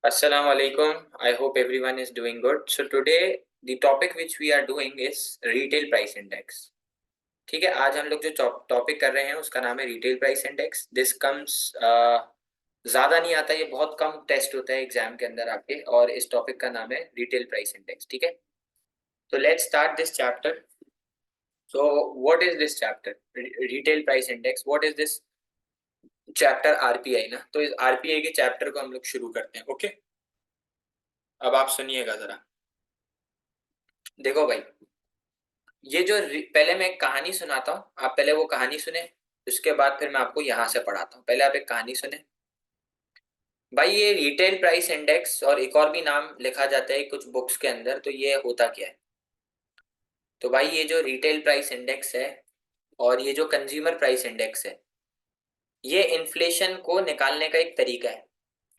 Assalamu alaikum. I hope everyone is doing good. So today the topic which we are doing is retail price index. ठीक है, आज हम लोग जो topic कर रहे हैं उसका नाम है retail price index. This comes ज्यादा नहीं आता, ये बहुत कम टेस्ट होता है एग्जाम के अंदर आपके, और इस टॉपिक का नाम है रिटेल प्राइस इंडेक्स. ठीक है, तो let's start this chapter. So what is this chapter retail price index? What is this chapter? RPI ना, तो इस आरपीआई के चैप्टर को हम लोग शुरू करते हैं. ओके, अब आप सुनिएगा जरा. देखो भाई, ये जो पहले मैं एक कहानी सुनाता हूँ, आप पहले वो कहानी सुने. उसके बाद फिर मैं आपको यहां से पढ़ाता हूँ. पहले आप एक कहानी सुने भाई. ये रिटेल प्राइस इंडेक्स और एक और भी नाम लिखा जाता है कुछ बुक्स के अंदर. तो ये होता क्या है? तो भाई ये जो रिटेल प्राइस इंडेक्स है और ये जो कंज्यूमर प्राइस इंडेक्स है, ये इन्फ्लेशन को निकालने का एक तरीका है.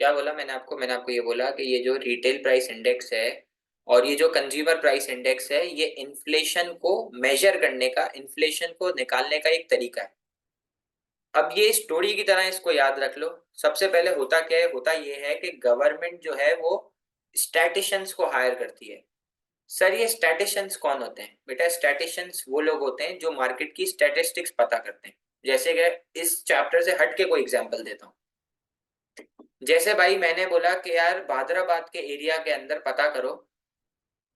क्या बोला मैंने आपको ये बोला कि ये जो रिटेल प्राइस इंडेक्स है और ये जो कंज्यूमर प्राइस इंडेक्स है, ये इन्फ्लेशन को मेजर करने का, इन्फ्लेशन को निकालने का एक तरीका है. अब ये स्टोरी की तरह इसको याद रख लो. सबसे पहले होता क्या है? होता ये है कि गवर्नमेंट जो है वो स्टैटिशियंस को हायर करती है. सर, ये स्टैटिशियंस कौन होते हैं? बेटा, स्टैटिशियंस वो लोग होते हैं जो मार्केट की स्टैटिस्टिक्स पता करते हैं. जैसे कि इस चैप्टर से हट के कोई एग्जांपल देता हूँ. जैसे भाई मैंने बोला कि यार भादराबाद के एरिया के अंदर पता करो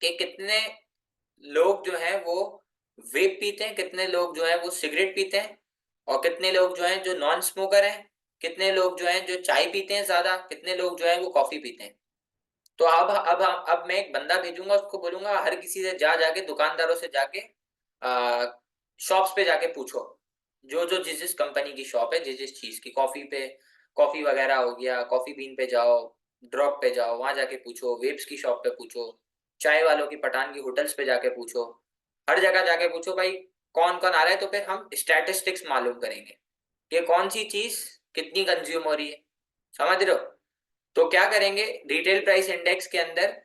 कि कितने लोग जो हैं वो वेप पीते हैं, कितने लोग जो हैं वो सिगरेट पीते हैं, और कितने लोग जो हैं जो नॉन स्मोकर हैं, कितने लोग जो हैं जो चाय पीते हैं ज्यादा, कितने लोग जो हैं वो कॉफी पीते हैं. तो अब मैं एक बंदा भेजूंगा, उसको बोलूंगा हर किसी से जा जाके, दुकानदारों से जाके शॉप्स पे जाके पूछो. जो जो जिस जिस कंपनी की शॉप है, जिस जिस चीज की, कॉफी पे, कॉफी वगैरह हो गया, कॉफी बीन पे जाओ, ड्रॉप पे जाओ, वहां जाके पूछो, वेब्स की शॉप पे पूछो, चाय वालों की, पठान की होटल्स पे जाके पूछो. हर जगह जाके पूछो भाई कौन कौन आ रहा है. तो फिर हम स्टैटिस्टिक्स मालूम करेंगे कि कौन सी चीज कितनी कंज्यूम हो रही है. समझ रहे हो? तो क्या करेंगे, रिटेल प्राइस इंडेक्स के अंदर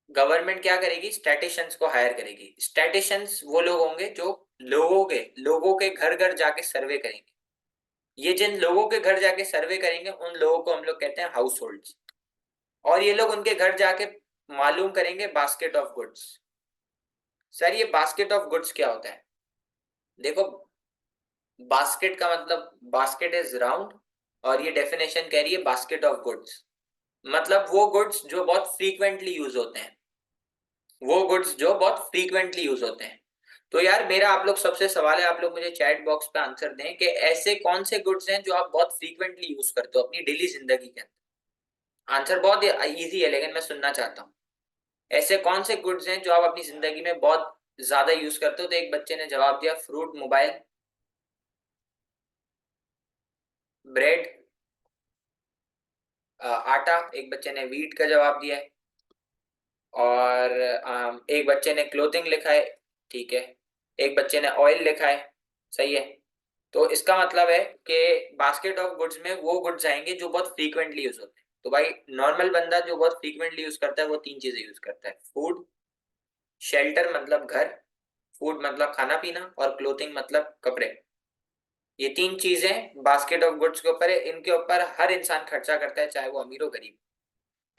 गवर्नमेंट क्या करेगी? स्टैटिशियंस को हायर करेगी. स्टैटिशियंस वो लोग होंगे जो लोगों के घर घर जाके सर्वे करेंगे. ये जिन लोगों के घर जाके सर्वे करेंगे उन लोगों को हम लोग कहते हैं हाउस होल्ड्स. और ये लोग उनके घर जाके मालूम करेंगे बास्केट ऑफ गुड्स. सर, ये बास्केट ऑफ गुड्स क्या होता है? देखो, बास्केट का मतलब, बास्केट इज राउंड, और ये डेफिनेशन कह रही है बास्केट ऑफ गुड्स मतलब वो गुड्स जो बहुत फ्रीक्वेंटली यूज होते हैं. वो गुड्स जो बहुत फ्रीक्वेंटली यूज होते हैं. तो यार मेरा आप लोग सबसे सवाल है, आप लोग मुझे चैट बॉक्स पे आंसर दें कि ऐसे कौन से गुड्स हैं जो आप बहुत फ्रीक्वेंटली यूज करते हो अपनी डेली जिंदगी के अंदर. आंसर बहुत इजी है, लेकिन मैं सुनना चाहता हूँ. ऐसे कौन से गुड्स हैं जो आप अपनी जिंदगी में बहुत ज्यादा यूज करते हो? तो एक बच्चे ने जवाब दिया फ्रूट, मोबाइल, ब्रेड, आटा. एक बच्चे ने वीट का जवाब दिया है. और एक बच्चे ने क्लोथिंग लिखा है. ठीक है. एक बच्चे ने ऑयल लिखा है. सही है. तो इसका मतलब है कि बास्केट ऑफ गुड्स में वो गुड्स आएंगे जो बहुत फ्रीक्वेंटली यूज होते हैं. तो भाई नॉर्मल बंदा जो बहुत फ्रीक्वेंटली यूज करता है वो तीन चीजें यूज करता है: फूड, शेल्टर मतलब घर, फूड मतलब खाना पीना, और क्लोथिंग मतलब कपड़े. ये तीन चीजें बास्केट ऑफ गुड्स के ऊपर है. इनके ऊपर हर इंसान खर्चा करता है, चाहे वो अमीर हो गरीब.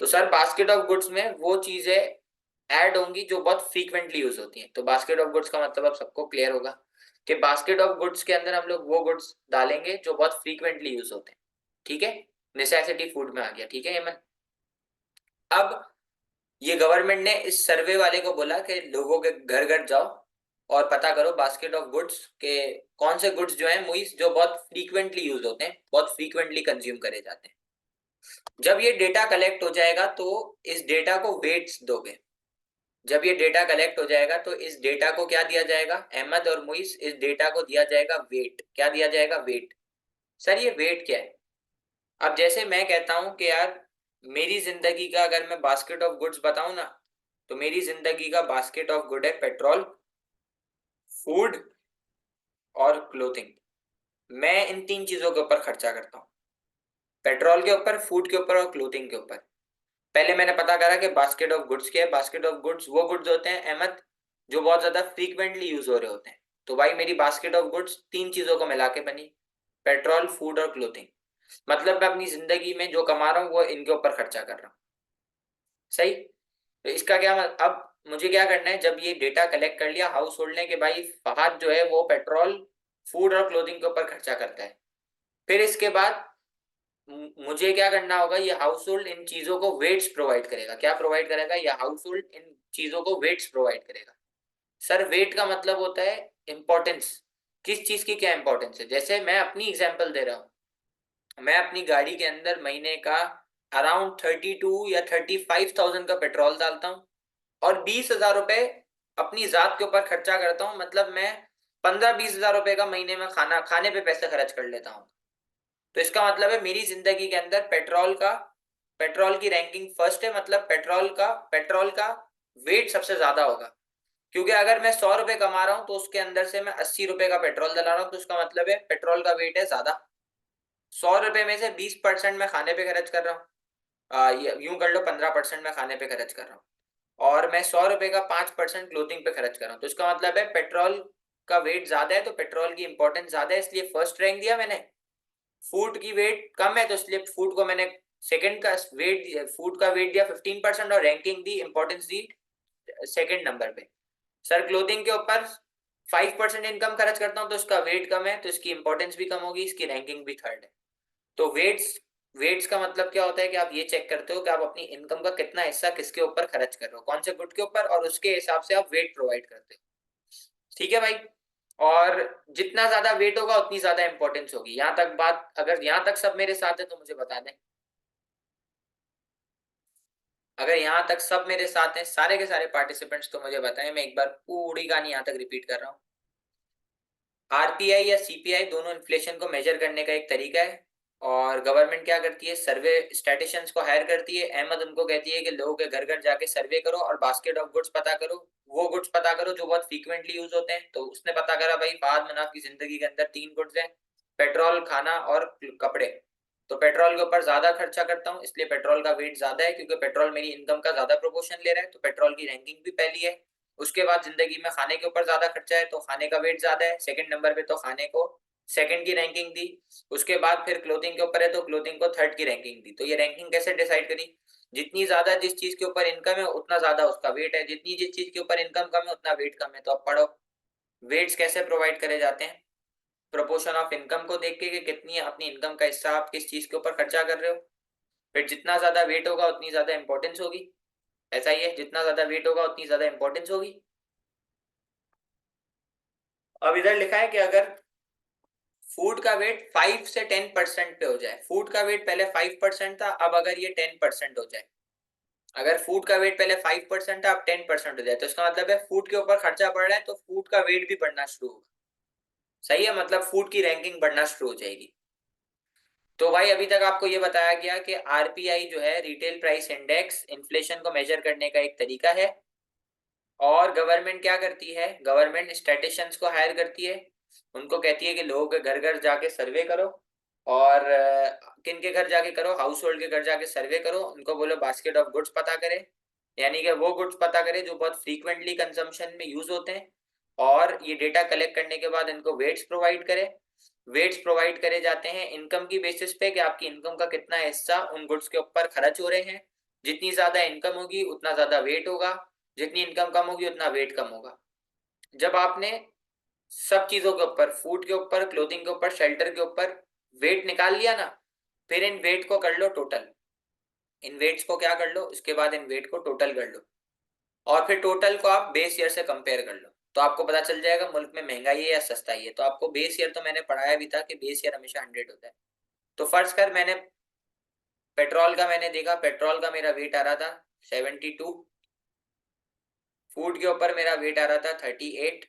तो सर बास्केट ऑफ गुड्स में वो चीजें ऐड होंगी जो बहुत फ्रीक्वेंटली यूज होती हैं. तो बास्केट ऑफ गुड्स का मतलब अब सबको क्लियर होगा कि बास्केट ऑफ गुड्स के अंदर हम लोग वो गुड्स डालेंगे जो बहुत फ्रीक्वेंटली यूज होते हैं. ठीक है. नेसेसिटी फूड में आ गया. ठीक है हेमंत. अब ये गवर्नमेंट ने इस सर्वे वाले को बोला कि लोगों के घर घर जाओ और पता करो बास्केट ऑफ गुड्स के कौन से गुड्स जो हैं मुइस जो बहुत फ्रीक्वेंटली यूज होते हैं, बहुत फ्रीक्वेंटली कंज्यूम करे जाते हैं. जब ये डेटा कलेक्ट हो जाएगा तो इस डेटा को वेट्स दोगे. जब ये डेटा कलेक्ट हो जाएगा तो इस डेटा को क्या दिया जाएगा? अहमद और मुइस, इस डेटा को दिया जाएगा वेट. क्या दिया जाएगा? वेट. सर ये वेट क्या है? अब जैसे मैं कहता हूं कि यार मेरी जिंदगी का अगर मैं बास्केट ऑफ गुड्स बताऊं ना, तो मेरी जिंदगी का बास्केट ऑफ गुड है पेट्रोल, फूड और क्लोथिंग. मैं इन तीन चीजों के ऊपर खर्चा करता हूँ: पेट्रोल के ऊपर, फूड के ऊपर और क्लोथिंग के ऊपर. पहले मैंने पता करा कि बास्केट ऑफ गुड्स क्या है. बास्केट ऑफ गुड्स वो गुड्स होते हैं अहमद जो बहुत ज्यादा फ्रीक्वेंटली यूज हो रहे होते हैं. तो भाई मेरी बास्केट ऑफ गुड्स तीन चीजों को मिला के बनी: पेट्रोल, फूड और क्लोथिंग. मतलब मैं अपनी जिंदगी में जो कमा रहा हूँ वो इनके ऊपर खर्चा कर रहा हूँ. सही। तो इसका क्या अब मुझे क्या करना है, जब ये डेटा कलेक्ट कर लिया हाउस होल्ड ने कि भाई फहद जो है वो पेट्रोल, फूड और क्लोथिंग के ऊपर खर्चा करता है, फिर इसके बाद मुझे क्या करना होगा, ये हाउस होल्ड इन चीजों को वेट्स प्रोवाइड करेगा। क्या प्रोवाइड करेगा, ये हाउस होल्ड इन चीजों को वेट्स प्रोवाइड करेगा। सर वेट का मतलब होता है इंपॉर्टेंस, किस चीज की क्या इंपॉर्टेंस है। जैसे मैं अपनी एग्जांपल दे रहा हूँ, मैं अपनी गाड़ी के अंदर महीने का अराउंड 32 या 35,000 का पेट्रोल डालता हूँ और 20,000 रुपए अपनी जात के ऊपर खर्चा करता हूँ। मतलब मैं 15-20 हजार रुपए का महीने में खाने पे पैसे खर्च कर लेता हूँ। तो इसका मतलब है मेरी जिंदगी के अंदर पेट्रोल की रैंकिंग फर्स्ट है। मतलब पेट्रोल का वेट सबसे ज्यादा होगा, क्योंकि अगर मैं 100 रुपए कमा रहा हूं तो उसके अंदर से मैं 80 रुपए का पेट्रोल डला रहा हूं, तो उसका मतलब है पेट्रोल का वेट है ज्यादा। 100 रुपए में से 20% मैं खाने पे खर्च कर रहा हूँ, यूं कर लो 15% मैं खाने पे खर्च कर रहा हूँ, और मैं 100 रुपए का 5% क्लोथिंग पे खर्च कर रहा हूँ। तो इसका मतलब है पेट्रोल का वेट ज्यादा है, तो पेट्रोल की इंपॉर्टेंस ज्यादा है, इसलिए फर्स्ट रैंक दिया मैंने। फूड की वेट कम है तो इसलिए फूड को मैंने सेकंड का वेट दिया, फूड का वेट दिया 15% और ranking the, importance the second number पे। सर क्लोथिंग के ऊपर 5% इनकम खर्च करता हूँ तो इसका वेट कम है, तो इसकी इंपॉर्टेंस भी कम होगी, इसकी रैंकिंग भी थर्ड है। तो वेट्स वेट्स का मतलब क्या होता है कि आप ये चेक करते हो कि आप अपनी इनकम का कितना हिस्सा किसके ऊपर खर्च कर रहे हो, कौन से गुड के ऊपर, और उसके हिसाब से आप वेट प्रोवाइड करते हो। ठीक है भाई। और जितना ज्यादा वेट होगा उतनी ज्यादा इंपॉर्टेंस होगी। यहाँ तक बात, अगर यहाँ तक सब मेरे साथ है तो मुझे बता दें। अगर यहाँ तक सब मेरे साथ हैं सारे के सारे पार्टिसिपेंट्स तो मुझे बताएं, मैं एक बार पूरी कहानी यहाँ तक रिपीट कर रहा हूँ। आरपीआई या सीपीआई दोनों इन्फ्लेशन को मेजर करने का एक तरीका है। और गवर्नमेंट क्या करती है, सर्वे स्टैटिशियंस को हायर करती है। अहमद उनको कहती है कि लोगों के घर घर जाके सर्वे करो और बास्केट ऑफ गुड्स पता करो, वो गुड्स पता करो जो बहुत फ्रीक्वेंटली यूज होते हैं। तो उसने पता करा भाई फहद मनाफ की जिंदगी के अंदर 3 गुड्स हैं, पेट्रोल, खाना और कपड़े। तो पेट्रोल के ऊपर ज्यादा खर्चा करता हूँ इसलिए पेट्रोल का वेट ज्यादा है, क्योंकि पेट्रोल मेरी इनकम का ज्यादा प्रोपोर्शन ले रहा है, तो पेट्रोल की रैंकिंग भी पहली है। उसके बाद जिंदगी में खाने के ऊपर ज्यादा खर्चा है तो खाने का वेट ज्यादा है, सेकंड नंबर पे, तो खाने को सेकंड की रैंकिंग दी। उसके बाद फिर क्लोथिंग के ऊपर है तो क्लोथिंग को थर्ड की रैंकिंग दी। तो ये रैंकिंग कैसे डिसाइड करी, जितनी ज्यादा जिस चीज के ऊपर इनकम है उतना ज्यादा उसका वेट है, जितनी जिस चीज के ऊपर इनकम कम है उतना वेट कम है। तो अब पढ़ो वेट्स कैसे प्रोवाइड करे जाते हैं, प्रोपोर्शन ऑफ इनकम को देख के कि कितनी अपनी इनकम का हिस्सा आप किस चीज के ऊपर खर्चा कर रहे हो। फिर जितना ज्यादा वेट होगा उतनी ज्यादा इंपॉर्टेंस होगी। ऐसा ही है, जितना ज्यादा वेट होगा उतनी ज्यादा इंपॉर्टेंस होगी। अब इधर लिखा है कि अगर फूड का वेट 5 से 10% पे हो जाए, फूड का वेट पहले 5% था, अब अगर ये 10% हो जाए, अगर फूड का वेट पहले 5% था अब 10% हो जाए, तो इसका मतलब है फूड के ऊपर खर्चा बढ़ रहा है तो फूड का वेट भी बढ़ना शुरू होगा। सही है, मतलब फूड की रैंकिंग बढ़ना शुरू हो जाएगी। तो भाई अभी तक आपको ये बताया गया कि आरपीआई जो है, रिटेल प्राइस इंडेक्स, इन्फ्लेशन को मेजर करने का एक तरीका है। और गवर्नमेंट क्या करती है, गवर्नमेंट स्टैटिशियंस को हायर करती है, उनको कहती है कि लोगों के घर घर जाके सर्वे करो। और किन के घर जाके करो, हाउस होल्ड के घर जाके सर्वे करो, उनको बोलो बास्केट ऑफ गुड्स पता करें, यानी कि वो गुड्स पता करें जो बहुत फ्रीक्वेंटली कंजम्पशन में यूज होते हैं। और ये डेटा कलेक्ट करने के बाद इनको वेट्स प्रोवाइड करें। वेट्स प्रोवाइड करे जाते हैं इनकम की बेसिस पे कि आपकी इनकम का कितना हिस्सा उन गुड्स के ऊपर खर्च हो रहे हैं। जितनी ज्यादा इनकम होगी उतना ज्यादा वेट होगा, जितनी इनकम कम होगी उतना वेट कम होगा। जब आपने सब चीजों के ऊपर, फूड के ऊपर, क्लोथिंग के ऊपर, शेल्टर के ऊपर वेट निकाल लिया ना, फिर इन वेट को कर लो टोटल। इन वेट्स को क्या कर लो, इसके बाद इन वेट को टोटल कर लो, और फिर टोटल को आप बेस ईयर से कंपेयर कर लो, तो आपको पता चल जाएगा मुल्क में महंगाई है या सस्ताई है। तो आपको बेस ईयर तो मैंने पढ़ाया भी था कि बेस ईयर हमेशा 100 होता है। तो फर्ज कर मैंने पेट्रोल का मैंने देखा, पेट्रोल का मेरा वेट आ रहा था 72, फूड के ऊपर मेरा वेट आ रहा था 38,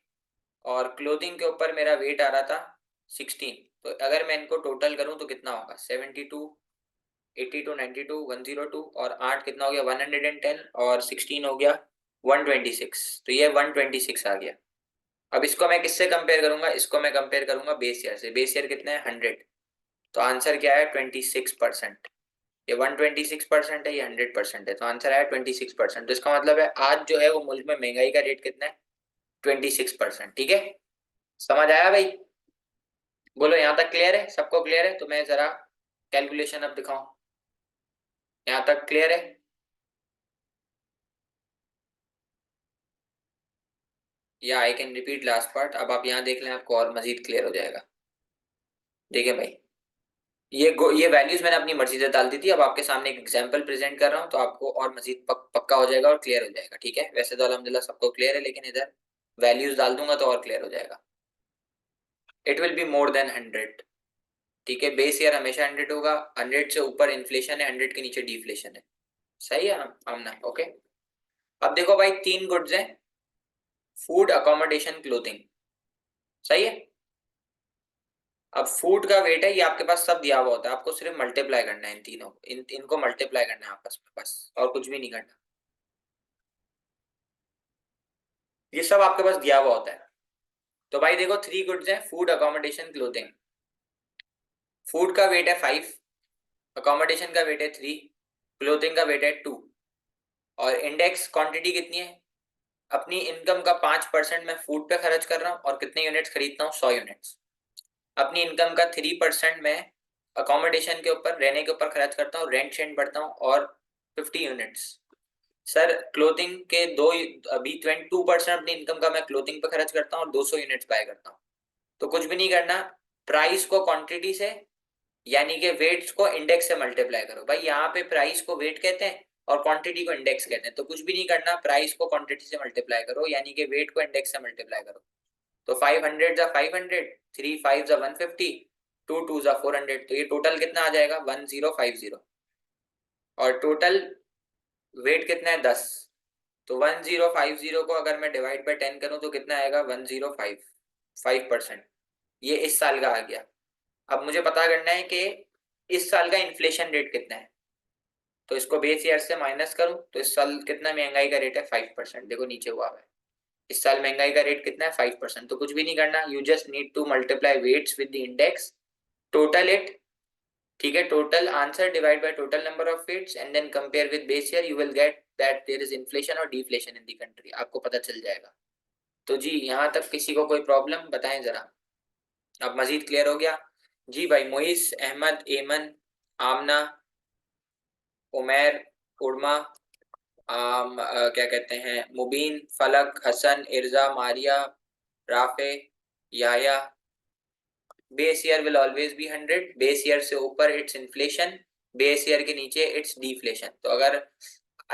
और क्लोथिंग के ऊपर मेरा वेट आ रहा था 16। तो अगर मैं इनको टोटल करूं तो कितना होगा, 72, 82, 92, 102, और 8 कितना हो गया 110, और 16 हो गया 126। तो ये 126 आ गया। अब इसको मैं किससे कंपेयर करूंगा, इसको मैं कंपेयर करूंगा बेस ईयर से। बेस ईयर कितना है 100, तो आंसर क्या है 26%। ये 126% है, ये 100% है, तो आंसर आया 26%। तो इसका मतलब है आज जो है वो मुल्क में महंगाई का रेट कितना है, 26%। ठीक है, समझ आया भाई। बोलो यहाँ तक क्लियर है, सबको क्लियर है। तो मैं जरा कैलकुलेशन अब दिखाऊं, यहाँ तक क्लियर है। या I can repeat last part. अब आप यहाँ देख लें, आपको और मजीद क्लियर हो जाएगा। देखिए भाई, ये वैल्यूज मैंने अपनी मर्जी से डाल दी थी। अब आपके सामने एक एग्जांपल प्रेजेंट कर रहा हूँ, तो आपको और मजीद पक्का हो जाएगा और क्लियर हो जाएगा। ठीक है, वैसे तो अल्हम्दुलिल्लाह सबको क्लियर है, लेकिन इधर वैल्यूज डाल दूंगा तो और क्लियर हो जाएगा। It will be more than 100। ठीक है, बेस ईयर हमेशा 100 होगा। 100 से ऊपर इन्फ्लेशन है, 100 के नीचे डिफ्लेशन है। सही है आमना? ओके। अब देखो भाई, तीन गुड्स हैं, फूड, अकोमोडेशन, क्लोथिंग। सही है। अब फूड का वेट है, ये आपके पास सब दिया हुआ होता है, आपको सिर्फ मल्टीप्लाई करना है इन तीनों को, इनको मल्टीप्लाई करना है आपस में, बस और कुछ भी नहीं करना। ये सब आपके पास दिया हुआ होता है। तो भाई देखो, थ्री गुड्स हैं, फूड, अकोमोडेशन, क्लोथिंग। फूड का वेट है 5, अकोमोडेशन का वेट है 3, क्लोथिंग का वेट है 2। और इंडेक्स क्वांटिटी कितनी है? अपनी इनकम का 5% मैं फूड पे खर्च कर रहा हूँ, और कितने यूनिट्स खरीदता हूँ? 100 यूनिट्स। अपनी इनकम का 3% मैं अकोमोडेशन के ऊपर, रहने के ऊपर खर्च करता हूँ, रेंट शेंट भरता हूँ, और 50 यूनिट्स। सर क्लोथिंग के दो, अभी 22% अपनी इनकम का मैं क्लोथिंग पे खर्च करता हूँ और 200 यूनिट्स बाय करता हूँ। तो कुछ भी नहीं करना, प्राइस को क्वांटिटी से, यानी कि वेट्स को इंडेक्स से मल्टीप्लाई करो। भाई यहाँ पे प्राइस को वेट कहते हैं और क्वांटिटी को इंडेक्स कहते हैं। तो कुछ भी नहीं करना, प्राइस को क्वांटिटी से मल्टीप्लाई करो, यानी कि वेट को इंडेक्स से मल्टीप्लाई करो। तो 500 × 500, 3 5 × 150, 2 2 × 400, तो ये टोटल कितना आ जाएगा? 1050। और टोटल वेट कितना है? 10। तो 1050 को अगर मैं डिवाइड बाय 10 करूं तो कितना आएगा? 105, 5%। ये इस साल का आ गया। अब मुझे पता करना है कि इस साल का इन्फ्लेशन रेट कितना है। तो इसको बेस ईयर से माइनस करूं तो इस साल कितना महंगाई का रेट है? 5%। देखो नीचे हुआ है, इस साल महंगाई का रेट कितना है? 5%। तो कुछ भी नहीं करना, you just need to multiply weights with the index, total it. ठीक है, total answer divide by total number of weights and then compare with base year, you will get that there is inflation और deflation in the country. आपको पता चल जाएगा। तो जी, यहाँ तक किसी को कोई प्रॉब्लम बताएं जरा? अब मजीद क्लियर हो गया? जी भाई, मोइस, अहमद, एमन, आमना, उमैर, उर्मा, क्या कहते हैं, Mubeen, Falak, Hasan, Irza, Maria, Rafe, Yaya. Base year will always be 100। Base year से ऊपर इट्स इन्फ्लेशन, बेस ईयर के नीचे इट्स डिफ्लेशन। तो अगर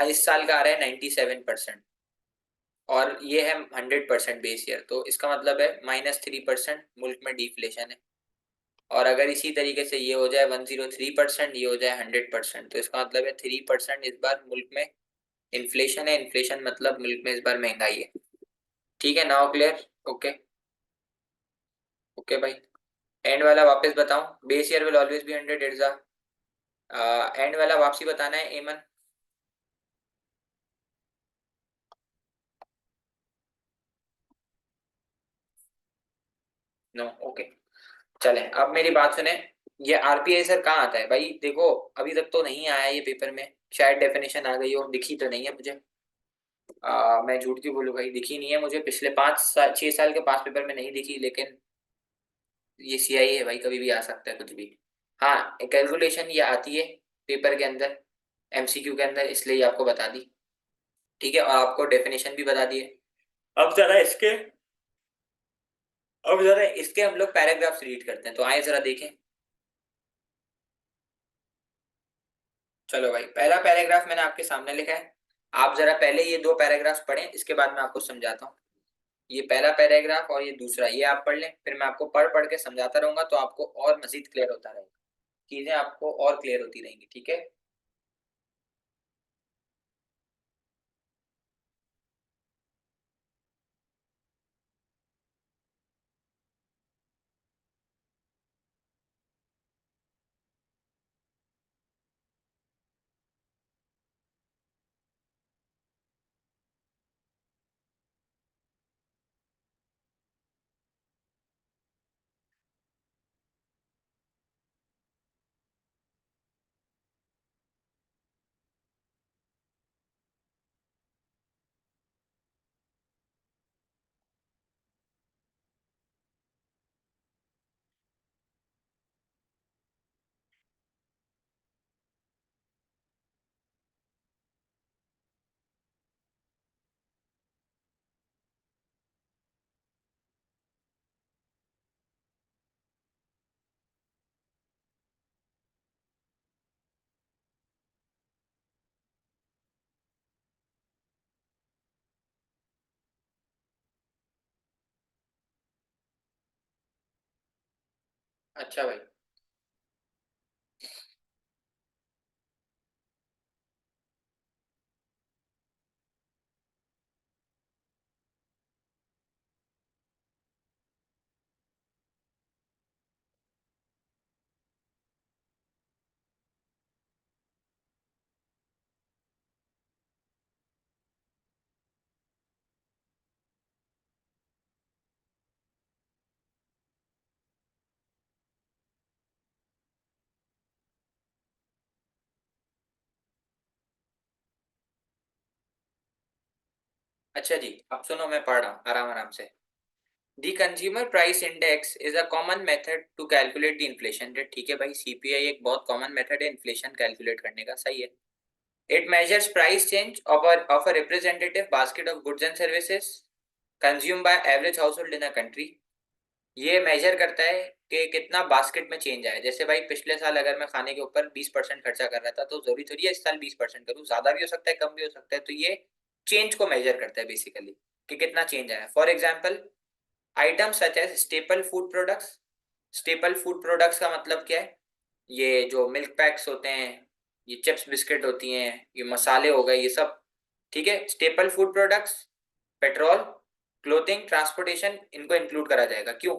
इस साल का आ रहा है 97%, और ये है 100% बेस ईयर, तो इसका मतलब है -3% मुल्क में डिफ्लेशन है। और अगर इसी तरीके से ये हो जाए 103%, ये हो जाए 100%, तो इसका मतलब है 3% इस बार मुल्क में इन्फ्लेशन है। इन्फ्लेशन मतलब मुल्क में इस बार महंगाई है। ठीक है, नाउ क्लियर? ओके। ओके भाई, एंड वाला वापस बताऊं? Base year will always be 100 it's end वाला वापसी बताना है एमन? No, okay. चले, अब मेरी बात सुने। ये आरपीआई सर कहाँ आता है भाई? देखो, अभी तक तो नहीं आया ये पेपर में, शायद डेफिनेशन आ गई हो, दिखी तो नहीं है मुझे। मैं झूठ क्यों बोलूं भाई, दिखी नहीं है मुझे। पिछले 5 6 साल के पास पेपर में नहीं दिखी, लेकिन ये सीआई है भाई, कभी भी आ सकता है कुछ भी। हाँ, कैलकुलेशन ये आती है पेपर के अंदर, एमसीक्यू के अंदर, इसलिए ये आपको बता दी। ठीक है, और आपको डेफिनेशन भी बता दिए। अब जरा इसके अब जरा इसके हम लोग पैराग्राफ्स रीड करते हैं, तो आए जरा देखें। चलो भाई, पहला पैराग्राफ मैंने आपके सामने लिखा है। आप जरा पहले ये दो पैराग्राफ्स पढ़ें, इसके बाद मैं आपको समझाता हूँ। ये पहला पैराग्राफ और ये दूसरा, ये आप पढ़ लें, फिर मैं आपको पढ़ पढ़ के समझाता रहूंगा, तो आपको और मजीद क्लियर होता रहेगा, चीजें आपको और क्लियर होती रहेंगी। ठीक है। अच्छा भाई। अच्छा जी, अब सुनो, मैं पढ़ रहा हूँ आराम आराम से। The consumer price index is a common method to calculate the inflation rate. ठीक है भाई, सीपीआई एक बहुत कॉमन मेथड है इन्फ्लेशन कैलकुलेट करने का, सही है। It measures price change of a representative basket of goods and services consume by average household in a country. ये मेजर करता है कि कितना बास्केट में चेंज आया। जैसे भाई पिछले साल अगर मैं खाने के ऊपर 20% खर्चा कर रहा था, तो जरूरी थोड़ी है इस साल 20% करूँ, ज्यादा भी हो सकता है कम भी हो सकता है। तो ये चेंज को मेजर करता है बेसिकली, कि कितना चेंज आया। For example, items such as staple food products. Staple food products का मतलब क्या है? ये जो मिल्क पैक्स होते हैं, ये चिप्स बिस्किट होती हैं, ये मसाले हो गए, ये सब। ठीक है, staple food products, petrol, clothing, transportation, इनको इंक्लूड करा जाएगा। क्यों?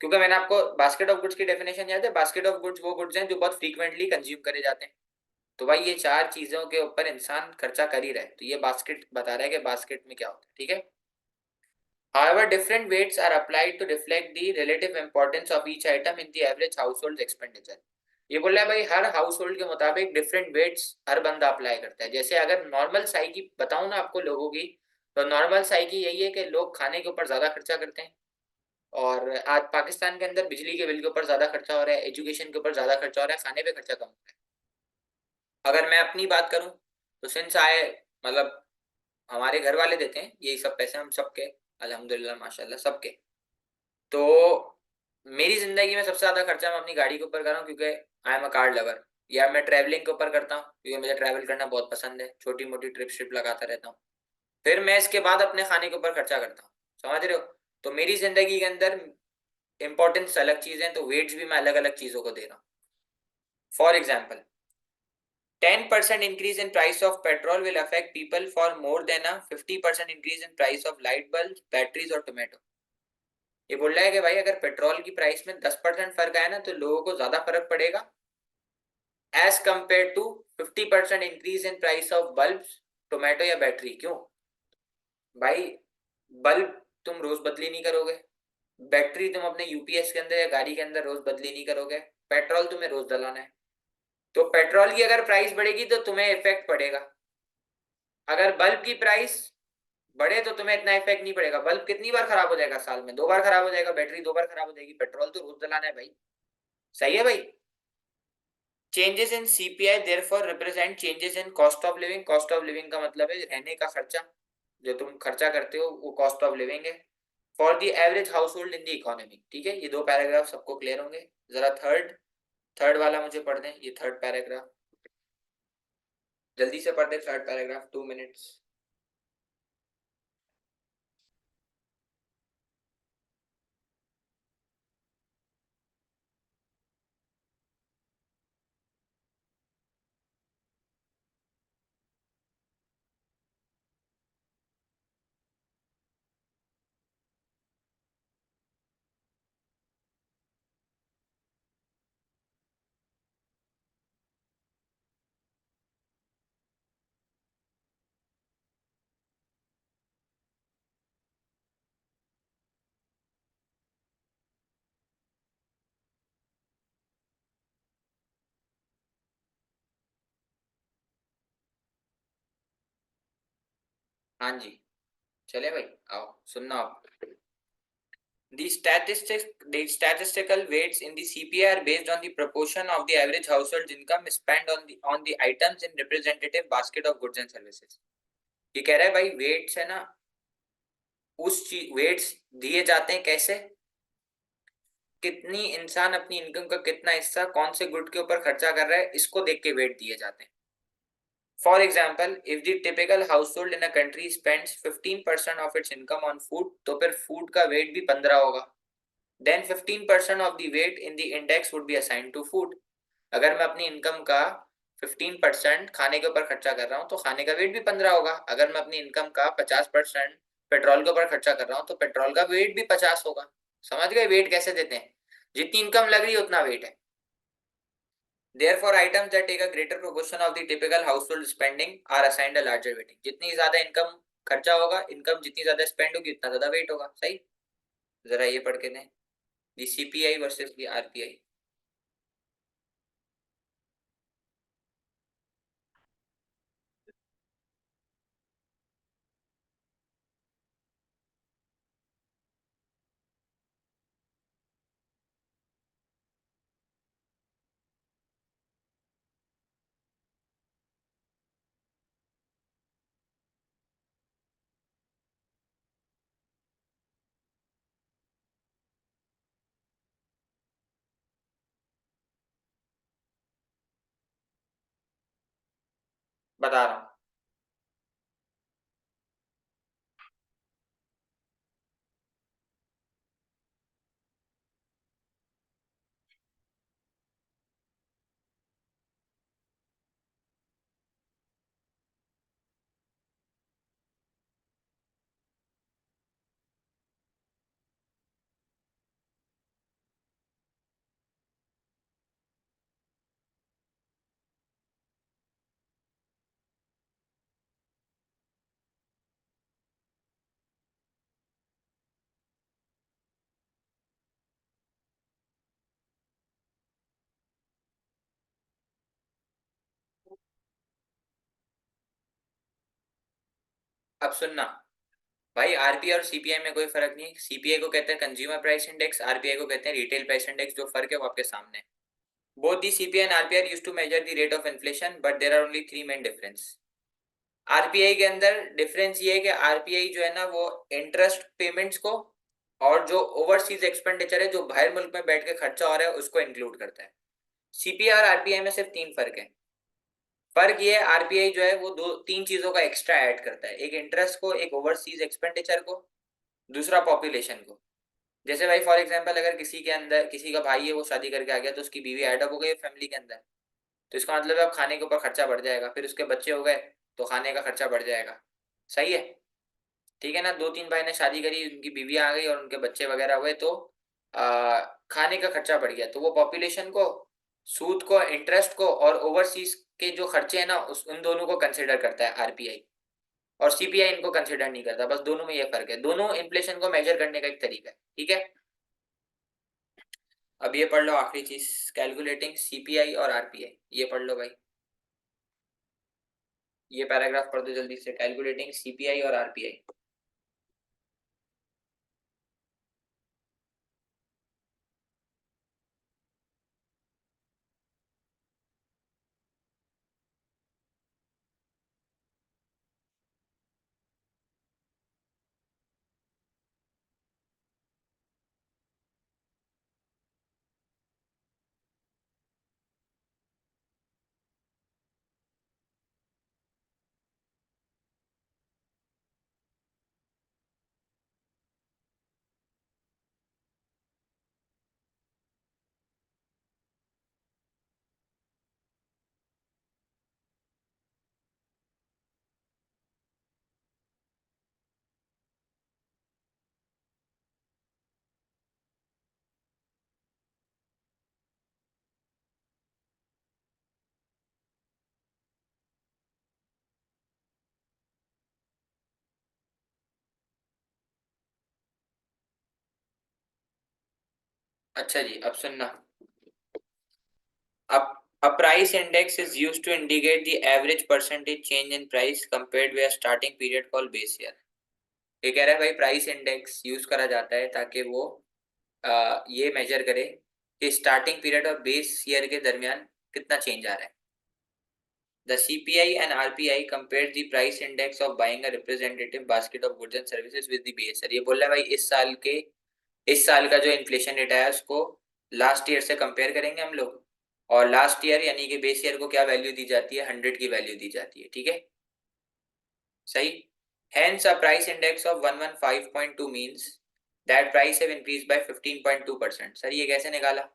क्योंकि मैंने आपको बास्केट ऑफ गुड्स की डेफिनेशन याद है? बास्केट ऑफ गुड्स वो गुड्स हैं जो बहुत फ्रीक्वेंटली कंज्यूम करे जाते हैं। तो भाई ये चार चीजों के ऊपर इंसान खर्चा कर ही रहा है, तो ये बास्केट बता रहा है कि बास्केट में क्या होता है। ठीक है। However, different weights are applied to reflect the relative importance of each item in the average household expenditure. ये बोल रहा है भाई, हर हाउस होल्ड के मुताबिक डिफरेंट वेट्स हर बंदा अप्लाई करता है। जैसे अगर नॉर्मल साइकी बताऊं ना आपको लोगों की, तो नॉर्मल साइकी यही है कि लोग खाने के ऊपर ज्यादा खर्चा करते हैं। और आज पाकिस्तान के अंदर बिजली के बिल के ऊपर ज्यादा खर्चा हो रहा है, एजुकेशन के ऊपर ज्यादा खर्चा हो रहा है, खाने पे खर्चा कम हो रहा है। अगर मैं अपनी बात करूं, तो सिंस आए, मतलब हमारे घर वाले देते हैं यही सब पैसे हम सबके, अल्हम्दुलिल्लाह माशाल्लाह सबके। तो मेरी जिंदगी में सबसे ज्यादा खर्चा मैं अपनी गाड़ी के ऊपर कर रहा हूँ, क्योंकि I am a car lover. या मैं ट्रैवलिंग के ऊपर करता हूँ, क्योंकि मुझे ट्रैवल करना बहुत पसंद है, छोटी मोटी ट्रिप श्रिप लगाता रहता हूँ। फिर मैं इसके बाद अपने खाने के ऊपर खर्चा करता हूँ। समझ रहे हो? तो मेरी जिंदगी के अंदर इंपॉर्टेंस अलग चीज है, तो वेट्स भी मैं अलग अलग चीजों को दे रहा हूँ। For example, 10% increase in price of petrol will affect people for more than a 50% increase in price of light bulbs, batteries और टोमेटो। ये बोल रहा है कि भाई अगर पेट्रोल की प्राइस में 10% फर्क आया ना, तो लोगों को ज्यादा फर्क पड़ेगा as compare to 50% increase in price of bulb, tomato या बैटरी। क्यों? भाई बल्ब तुम रोज बदली नहीं करोगे, बैटरी तुम अपने यूपीएस के अंदर या गाड़ी के अंदर रोज बदली नहीं करोगे, पेट्रोल तुम्हें रोज डलाना है। तो पेट्रोल की अगर प्राइस बढ़ेगी तो तुम्हें इफेक्ट पड़ेगा। अगर बल्ब की प्राइस बढ़े तो तुम्हें इतना इफेक्ट नहीं पड़ेगा। बल्ब कितनी बार खराब हो जाएगा साल में? 2 बार खराब हो जाएगा। बैटरी 2 बार खराब हो जाएगी। पेट्रोल तो रोज डलाना है भाई। सही है भाई। Changes in CPI therefore represent changes in cost of living. Cost of living का मतलब है रहने का खर्चा, जो तुम खर्चा करते हो वो कॉस्ट ऑफ लिविंग है। For the average household in the economy. ठीक है, ये दो पैराग्राफ सबको क्लियर होंगे। जरा थर्ड थर्ड वाला मुझे पढ़ दें, ये थर्ड पैराग्राफ जल्दी से पढ़ दे। Third paragraph, 2 minutes. हाँ जी, चले भाई, आओ सुनना आप। The statistical weights in the CPI are based on the proportion of the average household income spent on the items in representative basket of goods and services। ये कह रहा है भाई, वेट्स है ना, उस चीज वेट्स दिए जाते हैं कैसे? कितनी इंसान अपनी इनकम का कितना हिस्सा कौन से गुड के ऊपर खर्चा कर रहा है, इसको देख के वेट दिए जाते हैं। For example, if the typical house hold in a country spends 15% of its income on food, तो फिर फूड का वेट भी 15 होगा। then 15% of the weight in the index would be assigned to food. अगर मैं अपनी इनकम का 15% खाने के ऊपर खर्चा कर रहा हूँ तो खाने का वेट भी 15 होगा। अगर मैं अपनी इनकम का 50% पेट्रोल के ऊपर खर्चा कर रहा हूँ तो पेट्रोल का वेट भी 50 होगा। समझ गए वेट कैसे देते हैं? जितनी इनकम लग रही है उतना वेट है। Therefore, items that take a greater proportion of the typical household spending are assigned a larger weighting. जितनी ज्यादा इनकम खर्चा होगा, इनकम जितनी ज्यादा स्पेंड होगी उतना ज्यादा वेट होगा। सही? जरा ये पढ़ के दें, दी सीपीआई वर्सेस दी आरपीआई। बता रहा हूँ। अब सुनना भाई, आरपीआई और सीपीआई में कोई फर्क नहीं है। सीपीआई को कहते हैं कंज्यूमर प्राइस इंडेक्स, आरपीआई को कहते हैं रिटेल प्राइस इंडेक्स। जो फर्क है वो आपके सामने है। Both the RPI and RPI used to measure the rate of inflation, but there are only three main difference. RPI के अंदर डिफरेंस ये है कि आरपीआई जो है ना वो इंटरेस्ट पेमेंट्स को और जो ओवरसीज एक्सपेंडिचर है जो बाहर मुल्क में बैठ के खर्चा हो रहा है उसको इंक्लूड करता है। सीपीआई और आरपीआई में सिर्फ तीन फर्क है। फर्क ये है, आरपीआई जो है वो दो तीन चीजों का एक्स्ट्रा ऐड करता है, एक इंटरेस्ट को, एक ओवरसीज एक्सपेंडिचर को, दूसरा पॉपुलेशन को। जैसे भाई फॉर एग्जांपल अगर किसी के अंदर किसी का भाई है वो शादी करके आ गया तो उसकी बीवी ऐड अप हो गई फैमिली के अंदर, तो इसका मतलब है अब खाने के ऊपर खर्चा बढ़ जाएगा। फिर उसके बच्चे हो गए तो खाने का खर्चा बढ़ जाएगा। सही है? ठीक है ना? दो तीन भाई ने शादी करी, उनकी बीवी आ गई और उनके बच्चे वगैरह हुए तो खाने का खर्चा बढ़ गया, तो वो पॉपुलेशन को, सूद को, इंटरेस्ट को और ओवरसीज के जो खर्चे हैं ना उस उन दोनों को कंसिडर करता है आरपीआई। और सीपीआई इनको कंसिडर नहीं करता। बस दोनों में ये फर्क है, दोनों इन्फ्लेशन को मेजर करने का एक तरीका है। ठीक है? अब ये पढ़ लो आखिरी चीज, कैलकुलेटिंग सीपीआई और आरपीआई। ये पढ़ लो भाई, ये पैराग्राफ पढ़ दो जल्दी से, कैलकुलेटिंग सीपीआई और आरपीआई। अच्छा जी, अब सुनना। अब a price index is used to indicate the average percentage change in price compared with a starting period called base year। ये कह रहा है भाई प्राइस इंडेक्स यूज करा जाता है ताकि वो ये मेजर करे कि स्टार्टिंग पीरियड और बेस ईयर के दरमियान कितना चेंज आ रहा है। The CPI and RPI compare the price index of buying a representative basket of goods and services with the base year। ये बोल रहा है भाई इस साल का जो इन्फ्लेशन रेट आया उसको लास्ट ईयर से कंपेयर करेंगे हम लोग, और लास्ट ईयर यानी कि बेस ईयर को क्या वैल्यू दी जाती है, 100 की वैल्यू दी जाती है। ठीक है? सही? Hence a price index of 115.2 means that price have increase by 15.2%। Sir ये कैसे निकाला?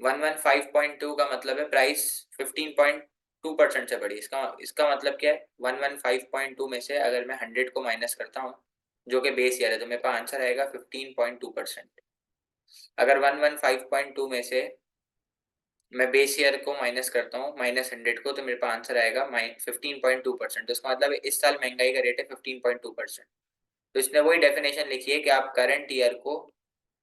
115.2 का मतलब है प्राइस 15.2% से बढ़ी। इसका इसका मतलब क्या है? 115.2 में से अगर मैं 100 को माइनस करता हूँ जो कि बेस ईयर है तो मेरे पास आंसर आएगा 15.2%। अगर 115.2 में से मैं बेस ईयर को माइनस करता हूँ -100 को तो मेरे पास आंसर आएगा 15.2%। तो इसका मतलब है इस साल महंगाई का रेट है 15.2%। तो इसने वही डेफिनेशन लिखी है कि आप करंट ईयर को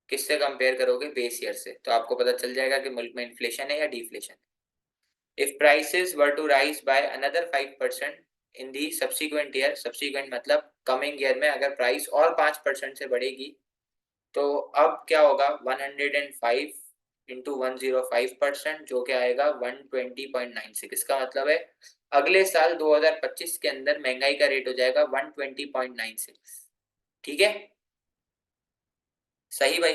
किससे कंपेयर करोगे? बेस ईयर से। तो आपको पता चल जाएगा कि मुल्क में इन्फ्लेशन है या डिफ्लेशन है। If prices were to rise by another 5% in the subsequent year, subsequent मतलब कमिंग ईयर में अगर प्राइस और 5% से बढ़ेगी तो अब क्या होगा? 105 इंटू 105% जो क्या आएगा 120.96। इसका मतलब है अगले साल 2025 के अंदर महंगाई का रेट हो जाएगा 120.96। ठीक है, सही भाई।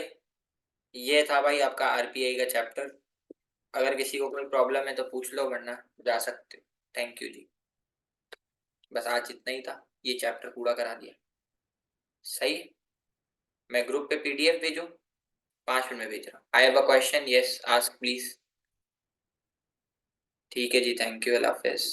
ये था भाई आपका आरपीआई का चैप्टर। अगर किसी को कोई प्रॉब्लम है तो पूछ लो वरना जा सकते। थैंक यू जी। बस आज इतना ही था, ये चैप्टर पूरा करा दिया। सही है। मैं ग्रुप पे पीडीएफ भेजूं? 5 मिनट में भेज रहा हूँ। I have a question, yes ask please. ठीक है जी, थैंक यू, अल्लाह हाफिज।